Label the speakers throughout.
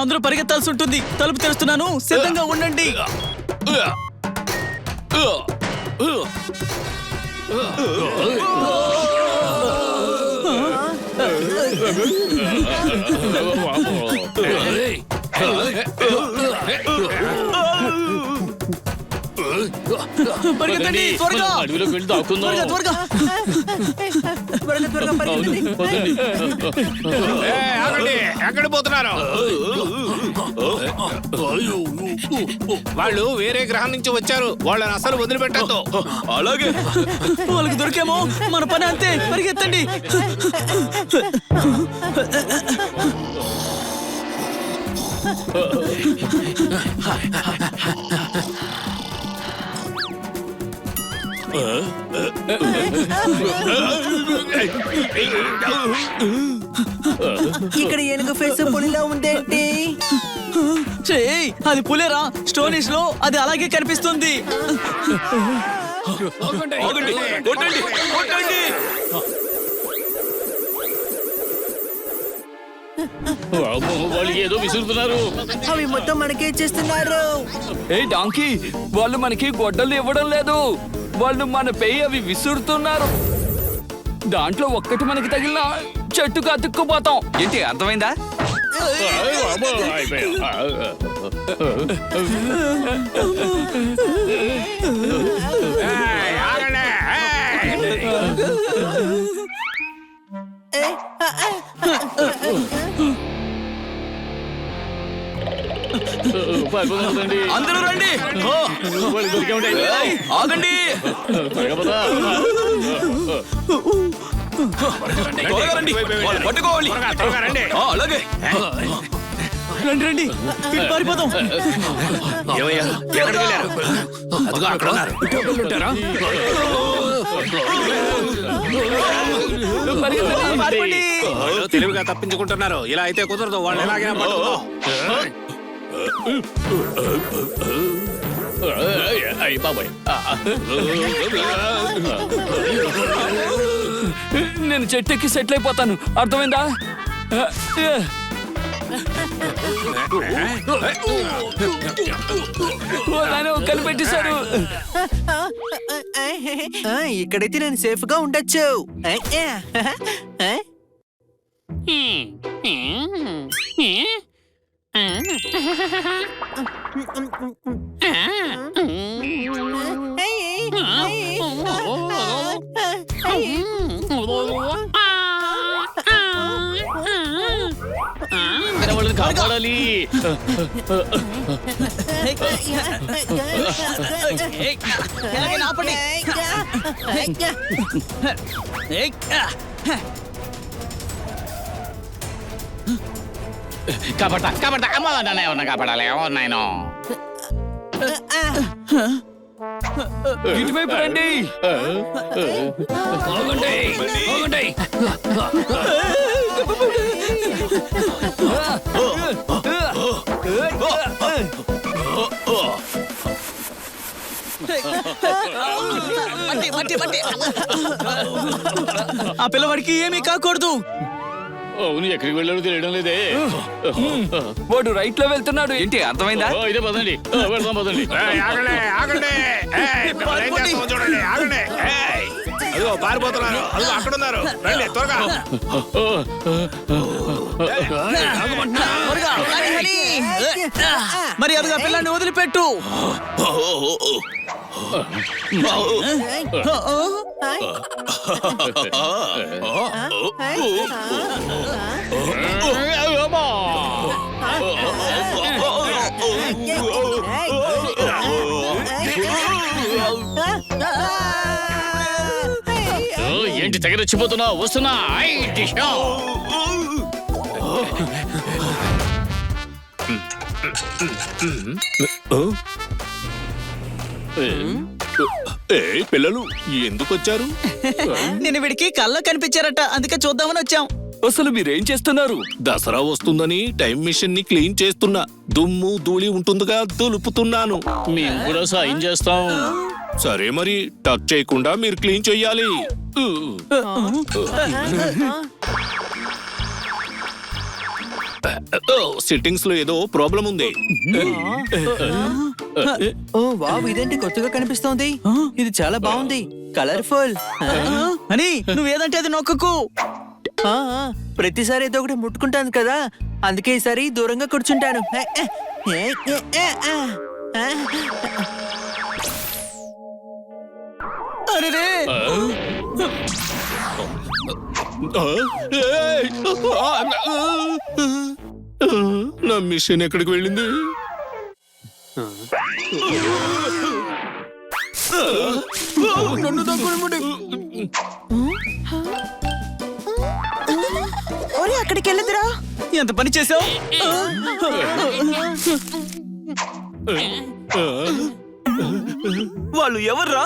Speaker 1: అందరూ పరిగెత్తాల్సి ఉంటుంది. తలుపు తెరుస్తున్నాను, సిద్ధంగా ఉండండి. పరిగెత్తండి త్వరగా.
Speaker 2: అడవిలోకి వెళ్ళి దాక్కుందాం.
Speaker 1: త్వరగా
Speaker 3: ఎక్కడ పోతున్నారు? వాళ్ళు వేరే గ్రహం నుంచి వచ్చారు. వాళ్ళని అసలు వదిలిపెట్టద్దు.
Speaker 2: అలాగే.
Speaker 1: వాళ్ళకి దొరికేమో మన పని అంతే. పరిగెత్తండి.
Speaker 4: ఇక్కడ ఏనుగు ఫేస్ పులిలా ఉందేంటి?
Speaker 1: అది పులేరా? స్టోనీస్ లో అది అలాగే కనిపిస్తుంది.
Speaker 2: వాళ్ళు ఏదో విసురుతున్నారు.
Speaker 4: అవి మొత్తం మనకే చేస్తున్నారు.
Speaker 5: ఏ డాంకీ, వాళ్ళు మనకి గొడ్డలు ఇవ్వడం లేదు. వాళ్ళు మన పెయి అవి విసురుతున్నారు. దాంట్లో ఒక్కటి మనకి తగిలిన చెట్టుకు అతుక్కుపోతాం. ఏంటి అర్థమైందా?
Speaker 1: అందరూ రండి.
Speaker 5: ఆగండి. పట్టుకోవాలి. అలాగే
Speaker 1: రండి రండి, ఇటు పారిపోదాం. పారిపోండి.
Speaker 3: తెలివిగా తప్పించుకుంటున్నారు. ఇలా అయితే కుదరదు. వాళ్ళు ఎలాగైనా పట్టుకుందాం.
Speaker 2: బాబాయ్,
Speaker 5: నేను చెట్టెక్కి సెటిల్ అయిపోతాను. అర్థమైందా? కనిపెట్టేశారు.
Speaker 4: ఇక్కడైతే నేను సేఫ్ గా ఉండొచ్చు.
Speaker 2: కాపాడాలి.
Speaker 1: ఆపండి.
Speaker 2: కాపాడతా కాపాడతా. అమ్మ నన్ను ఎవరన్నా కాపాడాలి. నాయన
Speaker 5: ఇటువైపు రండి.
Speaker 1: ఆ పిల్లవాడికి ఏమీ కాకూడదు.
Speaker 2: అవును, ఎక్కడికి వెళ్ళాడో తెలియడం లేదే.
Speaker 5: వాడు రైట్ లో వెళ్తున్నాడు. ఏంటి అర్థమైందా?
Speaker 2: ఇదే పదండి, వెళ్దాం పదండి.
Speaker 3: ఆగండి ఆగండి. చూడండి, ఆగండి. అదిగో పారిపోతున్నారు. అదిగో అక్కడ ఉన్నారు. రండి త్వరగా.
Speaker 1: మరి అదిగా పిల్లాన్ని వదిలిపెట్టు.
Speaker 2: ఏంటి తెగరొచ్చిపోతున్నా? వస్తున్నా.
Speaker 3: పిల్లలు ఎందుకు వచ్చారు?
Speaker 1: నేను వీడికి కళ్ళ కనిపించారట, అందుకే చూద్దామని వచ్చాం.
Speaker 5: అసలు మీరేం చేస్తున్నారు?
Speaker 3: దసరా వస్తుందని టైం మిషన్ ని క్లీన్ చేస్తున్నా. దుమ్ము ధూళి ఉంటుందిగా దులుపుతున్నాను.
Speaker 2: మేము కూడా సాయం చేస్తాం.
Speaker 3: సరే మరి టచ్ చేయకుండా మీరు క్లీన్ చెయ్యాలి సిట్టింగ్స్ లో ఏదో ప్రాబ్లం ఉంది
Speaker 4: ఓ వావ్, ఇదేంటి కొత్తగా కనిపిస్తోంది. ఇది చాలా బాగుంది, కలర్ఫుల్.
Speaker 1: అని నువ్వేదంటే అది నొక్కకు.
Speaker 4: ప్రతిసారి ఏదో ఒకటి ముట్టుకుంటాను కదా, అందుకే ఈసారి దూరంగా కూర్చుంటాను.
Speaker 1: అరెరే
Speaker 3: నా మిషన్ ఎక్కడికి వెళ్ళింది? నన్ను దగ్గర
Speaker 6: ఓరి అక్కడికి వెళ్ళదురా.
Speaker 1: ఎంత పని చేసావు? వాళ్ళు ఎవర్రా?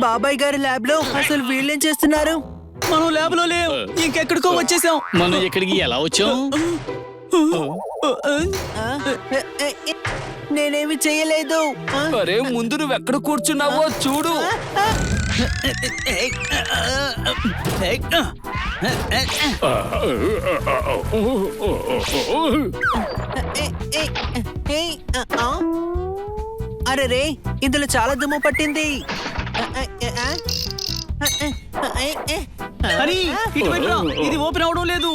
Speaker 4: బాబాయ్ గారి ల్యాబ్ లో అసలు వీళ్ళేం చేస్తున్నారు?
Speaker 1: మనం ల్యాబ్ లో లేవు, ఇంకెక్కడికో వచ్చేసాం.
Speaker 2: మనం ఇక్కడికి ఎలా వచ్చాం?
Speaker 4: నేనేమి చేయలేదు.
Speaker 5: అరే ముందు నువ్వు ఎక్కడ కూర్చున్నావో చూడు.
Speaker 4: అరే రే, ఇందులో చాలా దుమ్ము పట్టింది.
Speaker 1: అని ఇటువైపు రా. ఇది ఓపెన్ అవడం లేదు.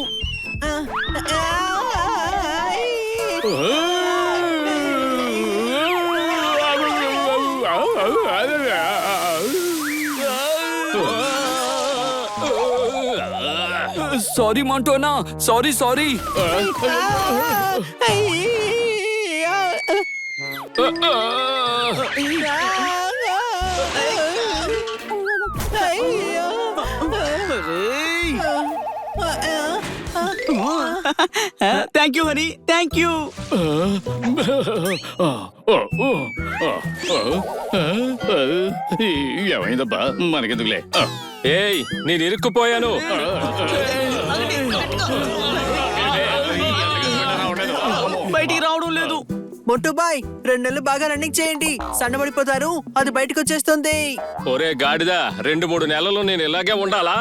Speaker 5: సారీ మంటోనా, sorry sorry.
Speaker 1: Thank you honey, thank you.
Speaker 2: ఏమైందబ్బా? మనకెందుకులే.
Speaker 7: ఏయ్ నేను ఇరుక్కుపోయాను.
Speaker 1: బయటికి రావడం లేదు.
Speaker 4: మొట్టుబాయ్, 2 నెలలు బాగా రన్నింగ్ చేయండి, సన్నబడిపోతారు. అది బయటకు వచ్చేస్తుంది.
Speaker 7: ఒరే గాడిద, 2-3 నెలలు నేను ఇలాగే ఉండాలా?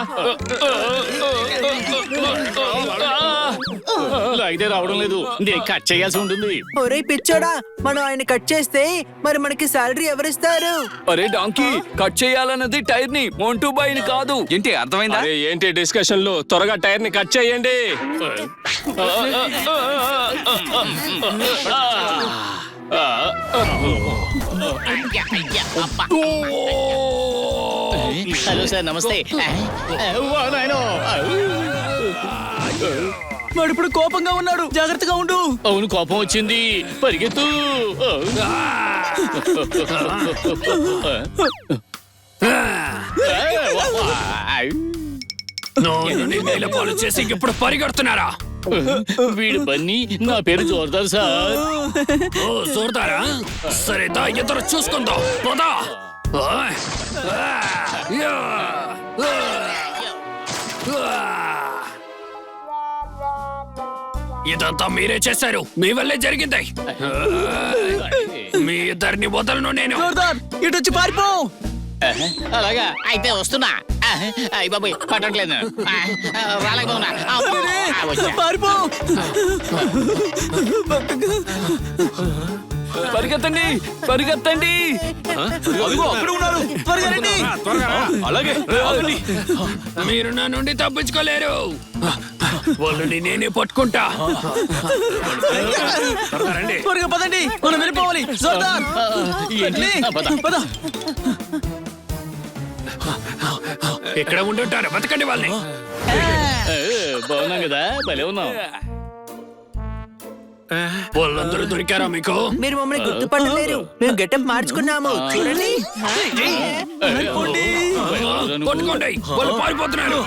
Speaker 2: అయితే రావడం లేదు. నేను కట్ చేయాల్సి ఉంటుంది.
Speaker 4: ఒరే పిచ్చోడా, మనం ఆయన కట్ చేస్తే మరి మనకి సాలరీ ఎవరిస్తారు?
Speaker 5: అరే డాంకీ, కట్ చేయాలన్నది టైర్ ని, మోంటూబాయిని కాదు. ఏంటి అర్థమైందా?
Speaker 7: అరే ఏంటి డిస్కషన్లు? త్వరగా టైర్ ని కట్ చేయండి.
Speaker 2: హలో సార్, నమస్తే.
Speaker 1: వాడు ఇప్పుడు కోపంగా ఉన్నాడు, జాగ్రత్తగా ఉండు.
Speaker 2: అవును, కోపం వచ్చింది. పరిగెత్తు.
Speaker 7: చేసి ఇప్పుడు పరిగెడుతున్నారా?
Speaker 2: వీడు బన్నీ, నా పేరు జోర్దార్ సార్.
Speaker 7: చూడతారా? సరే దా, ఇద్దరు చూసుకుందాం. పదా. ఇదంతా మీరే చేశారు, మీ వల్లే జరిగింది. మీ ఇద్దరిని వదలను నేను.
Speaker 1: జోర్దార్, ఇటు వచ్చి పారిపో.
Speaker 2: అలాగా అయితే వస్తున్నా. అయ్య బాబాయ్, పట్టట్లేదు. రాలేకపోతున్నా.
Speaker 1: పారిపో.
Speaker 5: పరిగెత్తండి, పరిగెత్తండి.
Speaker 1: అదిగో అక్కడ ఉన్నారు, త్వరగా రండి.
Speaker 7: అలాగే మీరు నా నుండి తప్పించుకోలేరు. వాళ్ళని నేనే పట్టుకుంటా.
Speaker 1: త్వరగా పదండి, మనం వెళ్ళిపోవాలి. జోర్దార్, రండి. పద.
Speaker 7: ఇక్కడ ఉండుంటారు, బతకండి వాళ్ళని.
Speaker 2: బాగున్నాం కదా, భలే ఉన్నాం.
Speaker 7: వాళ్ళందరూ దొరికారా మీకు?
Speaker 4: మీరు మమ్మల్ని గుర్తుపట్టలేరు, మేము గెటప్ మార్చుకున్నాము, చూడండి.
Speaker 7: పట్టుకోండి, వాళ్ళు పారిపోతున్నారు.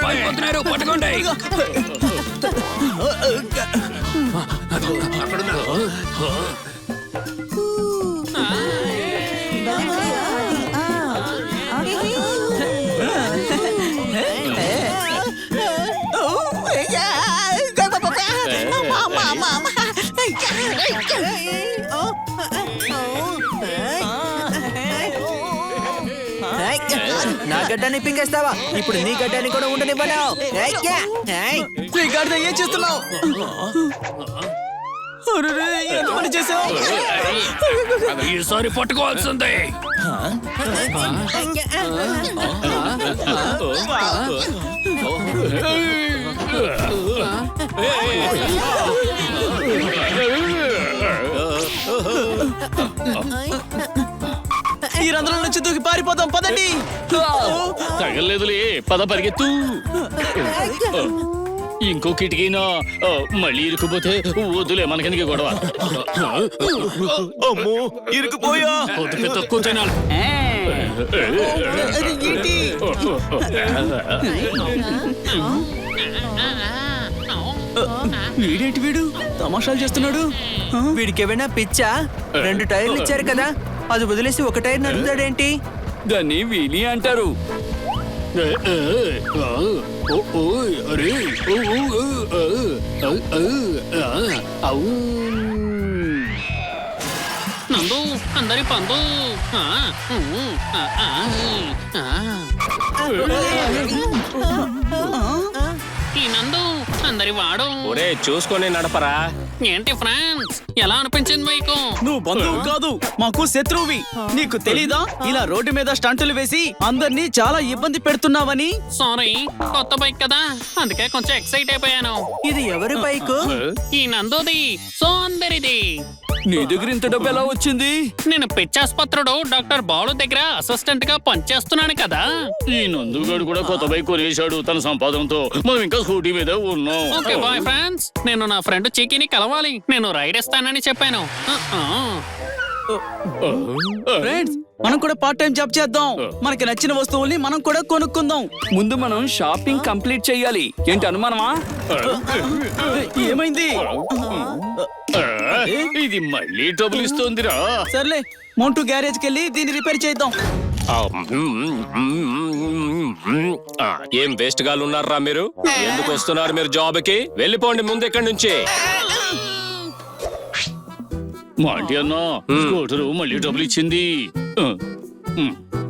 Speaker 7: పారిపోతున్నారు, పట్టుకోండి.
Speaker 4: నా గడ్డాన్ని పీకేస్తావా? ఇప్పుడు నీ గడ్డాన్ని కూడా ఉండనివ్వను. ఏయ్యా! ఏయ్!
Speaker 1: నీ గాడిద ఏం చేస్తున్నావు? అరెరే, ఎంత పని చేసావు?
Speaker 2: ఈసారి పట్టుకోవాల్సిందే.
Speaker 1: ఈ రంధ్రం నుంచి దూకి పారిపోతాం, పదండి.
Speaker 2: తగలేదులే, పద పరిగెత్తు. ఇంకో కిటికీనా మళ్ళీ ఇరుక్కుపోతే వద్దులే, మనకెందుకు గొడవ.
Speaker 1: అమ్మో, ఇరుకుపోయా.
Speaker 2: కొద్దిగా తక్కువ తినాలి.
Speaker 1: అది ఏంటి? వీడేంటి వీడు తమాషాలు చేస్తున్నాడు?
Speaker 4: వీడికి ఏమైనా పిచ్చా? 2 టైర్లు ఇచ్చారు కదా, అది వదిలేసి ఒక టైర్ నడుపుతాడేంటి?
Speaker 5: దాన్ని వీలి అంటారు.
Speaker 2: అరే నందు అందరి పండు. ఈ నందు అందరి వాడు.
Speaker 7: ఒరే చూసుకొని నడపరా.
Speaker 2: ఏంటి ఫ్రెండ్స్, ఎలా అనిపించింది మీకు?
Speaker 1: నువ్వు బంధువు కాదు, మాకు శత్రువువి. నీకు తెలీదా? ఇలా రోడ్డు మీద స్టంటులు వేసి అందరినీ చాలా ఇబ్బంది పెడుతున్నావని.
Speaker 2: సారీ, కొత్త బైక్ కదా, అందుకే కొంచెం ఎక్సైట్ అయిపోయాను.
Speaker 4: ఇది ఎవరి బైకు?
Speaker 2: ఈ నందుది, సో అందరిది.
Speaker 5: నీ దగ్గర ఇంత డబ్బు ఎలా వచ్చింది?
Speaker 2: నేను పిచ్చాసుపత్రుడు డాక్టర్ బాలు దగ్గర అసిస్టెంట్ గా పనిచేస్తున్నాను కదా.
Speaker 7: ఈ నందుగాడు కూడా కొత్త బైక్ కొనేశాడు తన సంపాదనతో. మనం ఇంకా స్కూటీ మీద ఉన్నాం.
Speaker 2: ఓకే బాయ్ ఫ్రెండ్స్, నేను నా ఫ్రెండ్ చీకీని కలవాలి. నేను రైడ్ ఇస్తానని చెప్పాను.
Speaker 1: ఫ్రెండ్స్, మనం కూడా పార్ట్ టైం జాబ్ చేద్దాం. మనకి నచ్చిన వస్తువుల్ని మనం కూడా కొనుక్కుందాం.
Speaker 5: ముందు మనం షాపింగ్ కంప్లీట్ చెయ్యాలి. ఏంటి అనుమానమా?
Speaker 1: ఏమైంది?
Speaker 7: ఇది మళ్ళీ ట్రబుల్ ఇస్తోందిరా.
Speaker 1: సర్లే, మౌంటు గ్యారేజ్ కెళ్ళి దీన్ని రిపేర్ చేద్దాం.
Speaker 7: ఏం వేస్ట్ గాలు ఉన్నారా మీరు? ఎందుకు వస్తున్నారు మీరు జాబ్ కి? వెళ్ళిపోండి ముందు ఇక్కడి నుంచి.
Speaker 2: మాంటి అన్నా, స్కూటరు మళ్ళీ డబ్బులు ఇచ్చింది.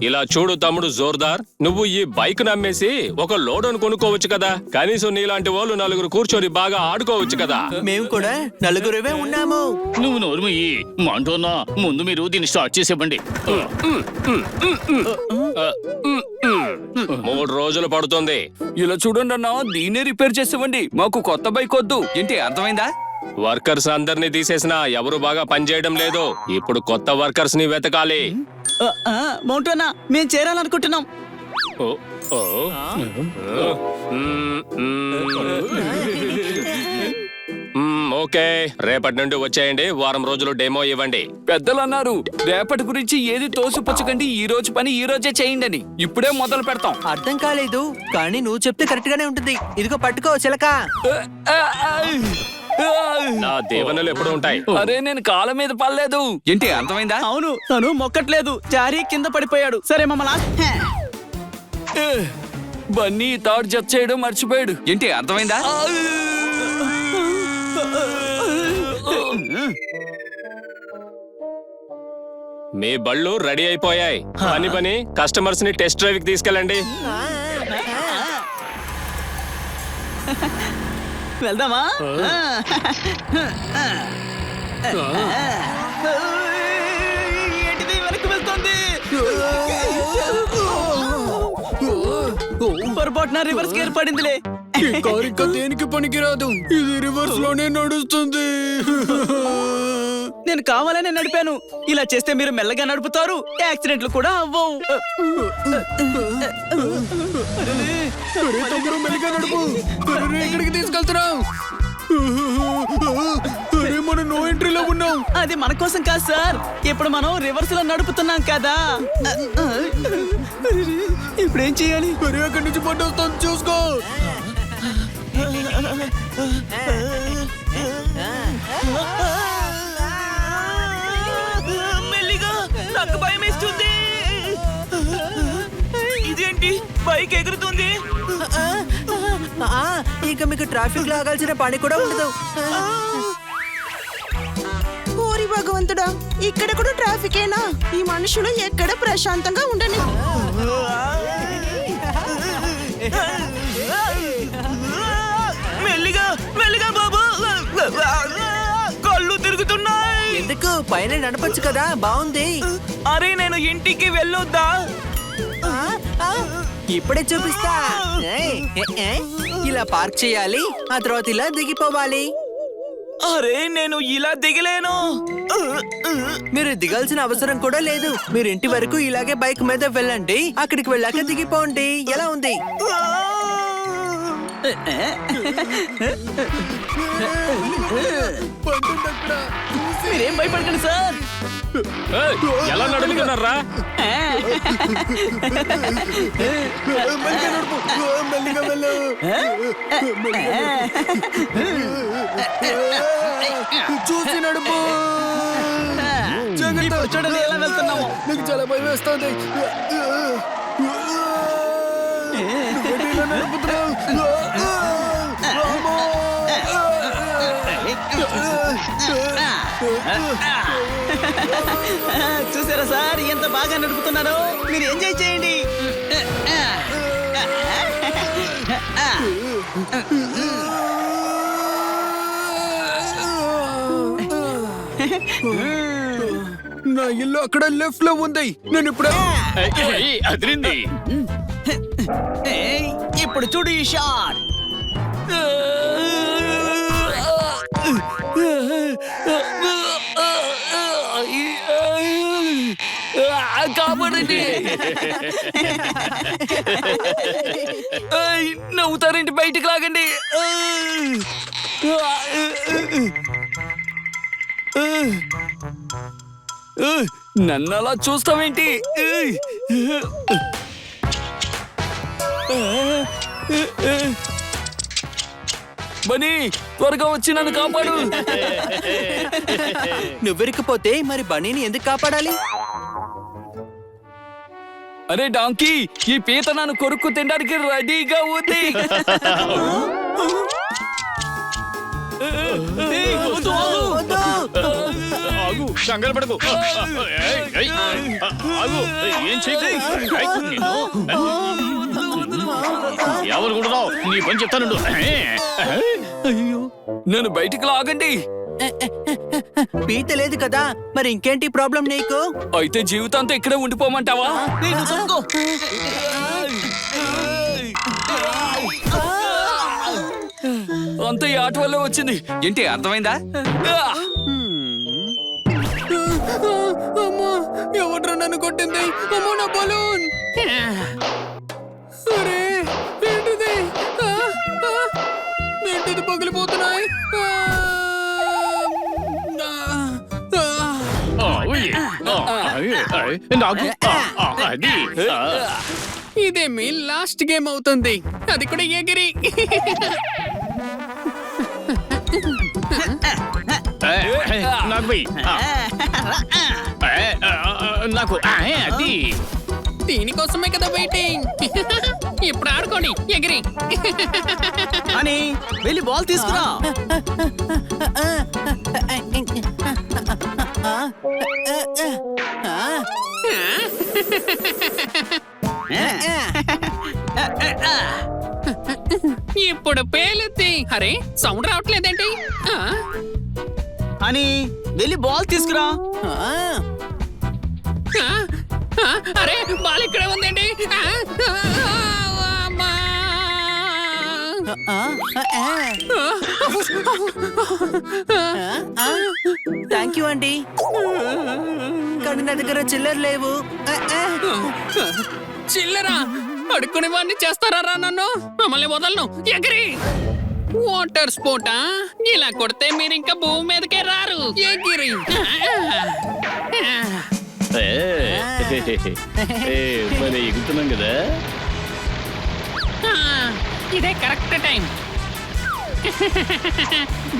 Speaker 7: ఇలా చూడు తమ్ముడు జోర్దార్, నువ్వు ఈ బైక్ నమ్మేసి ఒక లోడును కొనుక్కోవచ్చు కదా. కనీసం నీలాంటి వాళ్ళు 4 కూర్చొని బాగా ఆడుకోవచ్చు కదా.
Speaker 4: మేము కూడా 4 ఉన్నాము.
Speaker 2: నువ్వు నోరుమయ్యి. మాంటో అన్నా, ముందు మీరు దీన్ని స్టార్ట్ చేసేవ్వండి.
Speaker 7: 3 రోజులు పడుతుంది.
Speaker 5: ఇలా చూడండి అన్న, దీన్నే రిపేర్ చేసేవ్వండి. మాకు కొత్త బైక్ వద్దు. ఏంటి అర్థమైందా?
Speaker 7: వర్కర్స్ అందరినీ తీసేసినా ఎవరు బాగా పనిచేయడం లేదు. ఇప్పుడు కొత్త వర్కర్స్ ని వెతకాలి.
Speaker 1: మౌంటు అన్న, మేము చేరాలనుకుంటున్నాం.
Speaker 7: ఓకే, రేపటి నుండి వచ్చేయండి. వారం రోజులు డెమో ఇవ్వండి.
Speaker 5: పెద్దలు అన్నారు, రేపటి గురించి ఏది తోసిపుచ్చకండి, ఈ రోజు పని ఈ రోజే చేయండి అని. ఇప్పుడే మొదలు పెడతాం.
Speaker 4: అర్థం కాలేదు, కానీ నువ్వు చెప్తే కరెక్ట్ గానే ఉంటుంది. ఇదిగో పట్టుకో చిలక.
Speaker 7: నా దీవెనలు ఎప్పుడు ఉంటాయి.
Speaker 5: అరే, నేను కాళ్ళ మీద పడలేదు. ఏంటి అర్థమైందా?
Speaker 1: అవును, తను మొక్కట్లేదు, జారీ కింద పడిపోయాడు. సరే మమ్మల్ని
Speaker 5: బన్నీ తాడు జత చేయడం మర్చిపోయాడు. ఏంటి అర్థమైందా?
Speaker 7: మీ బళ్ళు రెడీ అయిపోయాయి. పని కస్టమర్స్ ని టెస్ట్ డ్రైవ్ కి తీసుకెళ్ళండి.
Speaker 1: వెళ్దామా? ఏంటిది వెనక్కి వెళ్తుంది? పొరపాటున రివర్స్ గేర్ పడిందిలే.
Speaker 5: కారు ఇంకా దేనికి పనికిరాదు. ఇది రివర్స్ లోనే నడుస్తుంది.
Speaker 1: నేను కావాలనే నడిపాను. ఇలా చేస్తే మీరు మెల్లగా నడుపుతారు, యాక్సిడెంట్లు కూడా అవ్వవు.
Speaker 5: మెల్లిగా నడుపు. ఎక్కడికి తీసుకెళ్తున్నావు? మనం నో ఎంట్రీలో ఉన్నాం.
Speaker 1: అది మన కోసం కాదు సార్, ఇప్పుడు మనం రివర్స్ లో నడుపుతున్నాం కదా. ఇప్పుడేం చేయాలి?
Speaker 5: అక్కడి నుంచి పట్టొస్తాను, చూసుకో.
Speaker 1: మెల్లిగా, నాకు భయం వేస్తుంది. ఇదేంటి, బైక్ ఎగురుతుంది?
Speaker 4: ఇక మీకు ట్రాఫిక్ లో ఆగాల్సిన పని కూడా ఉండదు.
Speaker 6: ఓరి ఓరి భగవంతుడా, ఇక్కడ కూడా ట్రాఫికేనా? ఈ మనుషులు ఎక్కడ ప్రశాంతంగా ఉండని.
Speaker 1: మెల్లిగా మెల్లిగా బాబు, కళ్ళు తిరుగుతున్నాయి.
Speaker 4: ఎందుకు పైన నడపచ్చు కదా, బాగుంది.
Speaker 1: అరే నేను ఇంటికి వెళ్ళొద్దా?
Speaker 4: ఇప్పుడే చూపిస్తా. ఏయ్, ఇలా పార్క్ చేయాలి, ఆ తర్వాత ఇలా దిగిపోవాలి.
Speaker 1: అరే నేను ఇలా దిగలేను.
Speaker 4: మీరు దిగాల్సిన అవసరం కూడా లేదు. మీరు ఇంటి వరకు ఇలాగే బైక్ మీద వెళ్ళండి, అక్కడికి వెళ్ళాక దిగిపోండి. ఎలా ఉంది?
Speaker 1: మీరేం భయపడకండి సార్.
Speaker 7: ఏయ్, ఎలా నడుపుతున్నారా?
Speaker 4: చూసి నడుపు.
Speaker 1: ఇప్పుడు చూడండి ఎలా వెళ్తున్నాము.
Speaker 4: నాకు చాలా భయం వేస్తుంది.
Speaker 1: చూసారా సార్ ఎంత బాగా నడుపుతున్నారో. మీరు ఎంజాయ్ చేయండి.
Speaker 4: నా ఇల్లు అక్కడ లెఫ్ట్ లో ఉంది. నేను ఇప్పుడు
Speaker 2: అదిరింది.
Speaker 1: ఏయ్, ఇప్పుడు చూడు ఈ షాట్.
Speaker 5: కాపాడండి. నవ్వుతారేంటి, బయటికి లాగండి. నన్ను అలా చూస్తావేంటి? బనీ, త్వరగా వచ్చి నన్ను కాపాడు.
Speaker 4: నువ్వెరికిపోతే మరి బనీని ఎందుకు కాపాడాలి?
Speaker 5: అరే డాంకీ, ఈ పీత నన్ను కొరుక్కు తినడానికి రెడీగా ఉంది.
Speaker 1: ఏయ్, వద్దు, ఆగు.
Speaker 3: ఆగు, కంగారు పడకు. ఏయ్, ఏయ్, ఆగు, ఏం చేయకు. ఏయ్, నిన్ను. ఎవరు కూడా నీ పని చెప్తాను.
Speaker 5: నన్ను బయటికి లాగండి.
Speaker 4: పీత లేదు కదా, మరి ఇంకేంటి ప్రాబ్లం నీకు?
Speaker 5: అయితే జీవితాంతం ఇక్కడే ఉండిపోమంటావా?
Speaker 1: ఏయ్, నువ్వు తప్పుకో.
Speaker 5: అంత ఈ ఆట వల్ల వచ్చింది. ఏంటి అర్థమైందా?
Speaker 4: అమ్మా, ఎవడ్రా నన్ను కొట్టింది? అమ్మో, నా బలూన్. అరే, ఏంటిది? ఏంటిది పగిలిపోతున్నాయి?
Speaker 3: నాకు అది
Speaker 2: ఇదేమి లాస్ట్ గేమ్ అవుతుంది, అది కూడా ఎగిరి.
Speaker 3: నాకు పోయి నాకు అది
Speaker 2: దీనికోసమే కదా వెయిటింగ్. ఇప్పుడు ఆడుకోండి ఎగిరి.
Speaker 1: అని వెళ్ళి బాల్ తీసుకురా.
Speaker 2: ఇప్పుడు పేలుద్ది. అరే సౌండ్ రావట్లేదేంటి?
Speaker 1: అని వెళ్ళి బాల్ తీసుకురా.
Speaker 2: అరే బాల్ ఇక్కడే ఉందండి. అమ్మా.
Speaker 4: థ్యాంక్ యూ అండి, కానీ నా దగ్గర చిల్లర లేవు.
Speaker 2: చిల్లరా అడుక్కునే వాడిని చేస్తారా నన్ను? మమ్మల్ని వదలను, ఎగిరి. వాటర్ స్పోర్టా? ఇలా కొడితే మీరు ఇంకా భూమి మీదకే రారు. ఎగిరి.
Speaker 3: మరి ఎగుతున్నాం కదా.
Speaker 2: ఇదే కరెక్ట్ టైం.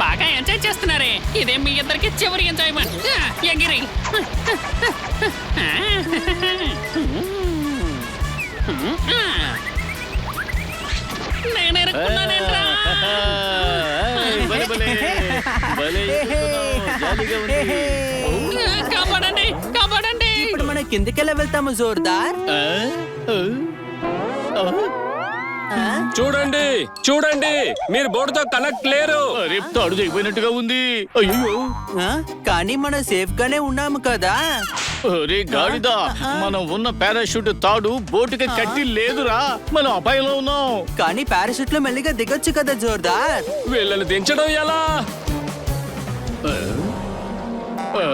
Speaker 2: బాగా ఎంజాయ్ చేస్తున్నారే. ఇదే మీ ఇద్దరికి చివరి ఎంజాయ్మెంట్. ఎగిరి. నేను ఎరుక్కున్నానేంట్రా?
Speaker 3: భలే భలే భలే ఎక్కుతున్నావు. జాలీగా ఉంది.
Speaker 4: కిందకెలా వెళ్తాము జోర్దార్
Speaker 1: ఆ? ఆ? ఆ?
Speaker 4: ఆ?
Speaker 7: చూడండి చూడండి మీరు బోర్డుతో కనెక్ట్ లేరు.
Speaker 1: అరే తాడు తెగిపోయినట్టుగా ఉంది. అయ్యో
Speaker 4: ఆ? కానీ మనం సేఫ్ గానే ఉన్నాము కదా
Speaker 1: అరే గాడిద, మనం ఉన్న పారాషూట్ తాడు బోటుకి కట్టి లేదురా. మనం అపాయంలో ఉన్నాం.
Speaker 4: కానీ పారాషూట్ లో మెల్లిగా దిగొచ్చు కదా జోర్దార్
Speaker 7: వీళ్ళని దించడం ఎలా?
Speaker 1: ఆ,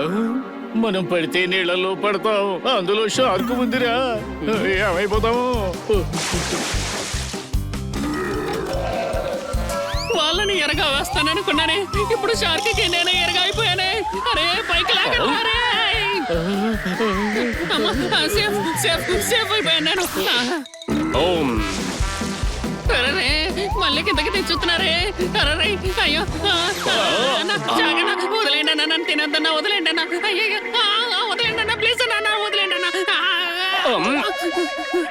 Speaker 1: మనం పడితే నీళ్ళలో పడతాం. అందులో షార్క్ ఉందిరా. ఏమైపోతాము?
Speaker 2: వాళ్ళని ఎరగా వేస్తాననుకున్నానే, ఇప్పుడు షార్కి నేనే ఎరగా అయిపోయానే. అరే పైకి లాగండి, అరే. అమ్మా, సేఫ్ సేఫ్ సేఫ్ అయిపోయాను నేను.
Speaker 7: ఓం
Speaker 2: అరే మళ్ళీ కిందకి తెచ్చుతున్నారే. అరే అయ్యో అన్న, జాగన్న, వదిలేండి అన్న, నన్ను తినొద్దన్న, వదిలేండి అన్న. అయ్యో వదిలేండి అన్న, ప్లీజ్ అన్న, వదిలేండి అన్న.